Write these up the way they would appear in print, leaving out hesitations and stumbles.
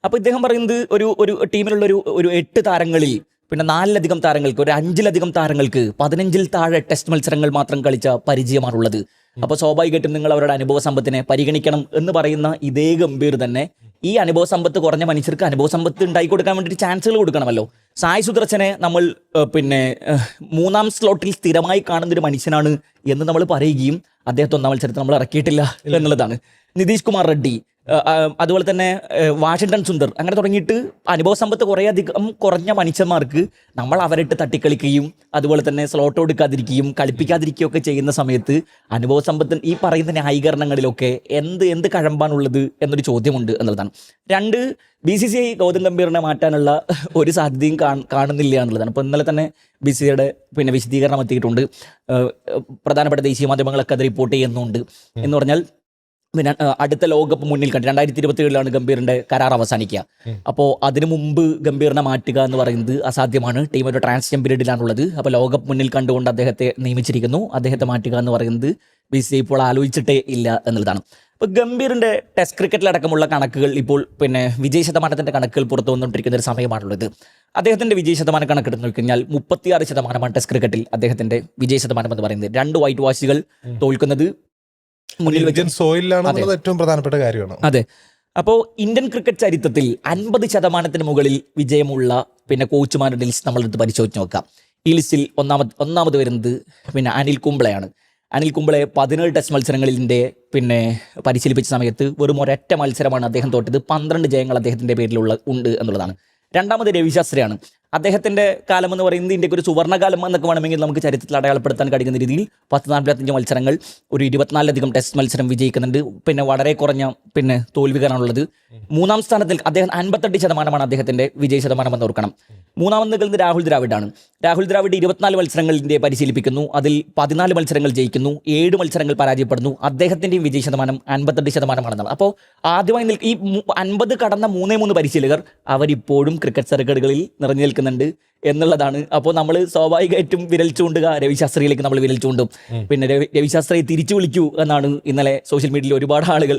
അപ്പോൾ ഇദ്ദേഹം പറയുന്നത് ഒരു ഒരു ടീമിലുള്ള ഒരു 8 താരങ്ങളിൽ പിന്നെ 4-ലധികം താരങ്ങൾക്ക്, ഒരു 5-ലധികം താരങ്ങൾക്ക് 15-ൽ താഴെ ടെസ്റ്റ് മത്സരങ്ങൾ മാത്രം കളിച്ച പരിചയമാണുള്ളത്. അപ്പോൾ സ്വാഭാവികമായിട്ടും നിങ്ങൾ അവരുടെ അനുഭവ സമ്പത്തിനെ പരിഗണിക്കണം എന്ന് പറയുന്ന ഇതേ ഗംഭീർ തന്നെ ഈ അനുഭവ സമ്പത്ത് കുറഞ്ഞ മനുഷ്യർക്ക് അനുഭവ സമ്പത്ത് ഉണ്ടാക്കി കൊടുക്കാൻ വേണ്ടിയിട്ട് ചാൻസുകൾ കൊടുക്കണമല്ലോ. സായ് സുദർശനെ നമ്മൾ പിന്നെ 3-ാം സ്ലോട്ടിൽ സ്ഥിരമായി കാണുന്നൊരു മനുഷ്യനാണ് എന്ന് നമ്മൾ പറയുകയും അദ്ദേഹത്തെ 1-ാം മത്സരത്തിൽ നമ്മൾ ഇറക്കിയിട്ടില്ല എന്നുള്ളതാണ്. നിതീഷ് കുമാർ റെഡ്ഡി, അതുപോലെ തന്നെ വാഷിംഗ്ടൺ സുന്ദർ, അങ്ങനെ തുടങ്ങിയിട്ട് അനുഭവ സമ്പത്ത് കുറേയധികം കുറഞ്ഞ മനുഷ്യന്മാർക്ക് നമ്മൾ അവരിട്ട് തട്ടിക്കളിക്കുകയും അതുപോലെ തന്നെ സ്ലോട്ട് കൊടുക്കാതിരിക്കുകയും കളിപ്പിക്കാതിരിക്കുകയും ഒക്കെ ചെയ്യുന്ന സമയത്ത് അനുഭവ സമ്പത്ത് ഈ പറയുന്ന ന്യായീകരണങ്ങളിലൊക്കെ എന്ത് കഴമ്പാണുള്ളത് എന്നൊരു ചോദ്യമുണ്ട് എന്നുള്ളതാണ്. 2, BCCI ഗൗതം ഗംഭീറിനെ മാറ്റാനുള്ള ഒരു സാധ്യതയും കാണുന്നില്ല എന്നുള്ളതാണ്. അപ്പോൾ ഇന്നലെ തന്നെ BCCIയുടെ പിന്നെ വിശദീകരണം എത്തിയിട്ടുണ്ട്. പ്രധാനപ്പെട്ട ദേശീയ മാധ്യമങ്ങളൊക്കെ അത് റിപ്പോർട്ട് ചെയ്യുന്നുണ്ട്. എന്ന് പറഞ്ഞാൽ പിന്നെ അടുത്ത ലോകകപ്പ് മുന്നിൽ കണ്ട് 2027 ഗംഭീറിന്റെ കരാർ അവസാനിക്കുക. അപ്പോൾ അതിനു മുമ്പ് ഗംഭീറിനെ മാറ്റുക എന്ന് പറയുന്നത് അസാധ്യമാണ്. ടീം ഒരു ട്രാൻസിഷൻ പീരീഡിലാണുള്ളത്. അപ്പോൾ ലോകകപ്പ് മുന്നിൽ കണ്ടുകൊണ്ട് അദ്ദേഹത്തെ നിയമിച്ചിരിക്കുന്നു. അദ്ദേഹത്തെ മാറ്റുക എന്ന് പറയുന്നത് BCCI ഇപ്പോൾ ആലോചിച്ചിട്ടേ ഇല്ല എന്നുള്ളതാണ്. ഇപ്പോൾ ഗംഭീറിന്റെ ടെസ്റ്റ് ക്രിക്കറ്റിലടക്കമുള്ള കണക്കുകൾ ഇപ്പോൾ പിന്നെ വിജയ ശതമാനത്തിന്റെ കണക്കുകൾ പുറത്തു വന്നുകൊണ്ടിരിക്കുന്ന ഒരു സമയമാണുള്ളത്. അദ്ദേഹത്തിന്റെ വിജയ ശതമാനം കണക്കെടുത്ത് നോക്കിക്കഴിഞ്ഞാൽ 36% ടെസ്റ്റ് ക്രിക്കറ്റിൽ അദ്ദേഹത്തിന്റെ വിജയ ശതമാനം എന്ന് പറയുന്നത്. 2 വൈറ്റ് വാഷുകൾ തോൽക്കുന്നത് മുന്നിൽ വെച്ച് സോയിലാണെന്നുള്ളത് ഏറ്റവും പ്രധാനപ്പെട്ട കാര്യമാണ്. അതെ. അപ്പോൾ ഇന്ത്യൻ ക്രിക്കറ്റ് ചരിത്രത്തിൽ 50% മുകളിൽ വിജയമുള്ള പിന്നെ കോച്ചുമാരുടെ ലിസ്റ്റ് നമ്മളെടുത്ത് പരിശോധിച്ച് നോക്കാം. ഈ ലിസ്റ്റിൽ ഒന്നാമത് വരുന്നത് പിന്നെ അനിൽ കുംബ്ലെയാണ്. അനിൽ കുംബ്ലെ 17 ടെസ്റ്റ് മത്സരങ്ങളിൻ്റെ പിന്നെ പരിശീലിപ്പിച്ച സമയത്ത് വെറും ഒരൊറ്റ മത്സരമാണ് അദ്ദേഹം തോറ്റത്. 12 ജയങ്ങൾ അദ്ദേഹത്തിൻ്റെ ഉണ്ട് എന്നുള്ളതാണ്. രണ്ടാമത് രവിശാസ്ത്രിയാണ്. അദ്ദേഹത്തിൻ്റെ കാലം എന്ന് പറയുന്നത് ഇന്ത്യക്ക് ഒരു സുവർണ്ണകാലം എന്നൊക്കെ വേണമെങ്കിൽ നമുക്ക് ചരിത്രത്തിൽ അടയാളപ്പെടുത്താൻ കഴിയുന്ന രീതിയിൽ 45 മത്സരങ്ങൾ, ഒരു 24-ലധികം ടെസ്റ്റ് മത്സരം വിജയിക്കുന്നുണ്ട്. പിന്നെ വളരെ കുറഞ്ഞ പിന്നെ തോൽവികളാണുള്ളത്. 3-ാം സ്ഥാനത്തിൽ അദ്ദേഹം 58% അദ്ദേഹത്തിൻ്റെ വിജയ ശതമാനം എന്ന് ഓർക്കണം. 3-ാമത് നിൽക്കുന്നത് രാഹുൽ ദ്രാവിഡാണ്. രാഹുൽ ദ്രാവിഡ് 24 മത്സരങ്ങൾ ഇന്ത്യയെ പരിശീലിപ്പിക്കുന്നു. അതിൽ 14 മത്സരങ്ങൾ ജയിക്കുന്നു, 7 മത്സരങ്ങൾ പരാജയപ്പെടുന്നു. അദ്ദേഹത്തിൻ്റെയും വിജയ ശതമാനം 58%. അപ്പോൾ ആദ്യമായി ഈ 50 കടന്ന 3 പരിശീലകർ അവരിപ്പോഴും ക്രിക്കറ്റ് സർക്കിളുകളിൽ നിറഞ്ഞു നിൽക്കുന്നുണ്ട് എന്നുള്ളതാണ്. അപ്പോൾ നമ്മൾ സ്വാഭാവികമായിട്ടും വിരൽ ചൂണ്ടുക രവിശാസ്ത്രിയിലേക്ക് നമ്മൾ വിരൽ ചൂണ്ടും. പിന്നെ രവിശാസ്ത്രിയെ തിരിച്ചു വിളിക്കൂ എന്നാണ് ഇന്നലെ സോഷ്യൽ മീഡിയയിൽ ഒരുപാട് ആളുകൾ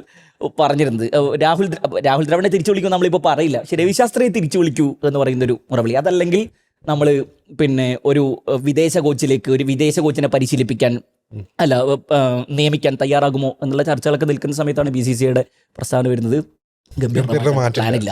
പറഞ്ഞിരുന്നത്. രാഹുൽ ദ്രാവിഡിനെ തിരിച്ചു വിളിക്കൂ നമ്മളിപ്പോൾ പറയില്ല, പക്ഷെ രവിശാസ്ത്രിയെ തിരിച്ചു വിളിക്കൂ എന്ന് പറയുന്നൊരു മുറവിളി. അതല്ലെങ്കിൽ നമ്മൾ പിന്നെ ഒരു വിദേശ കോച്ചിനെ പരിശീലിപ്പിക്കാൻ നിയമിക്കാൻ തയ്യാറാകുമോ എന്നുള്ള ചർച്ചകളൊക്കെ നിൽക്കുന്ന സമയത്താണ് BCCIയുടെ പ്രസ്താവന വരുന്നത്. ഗംഭീർ പ്ലാനില്ല.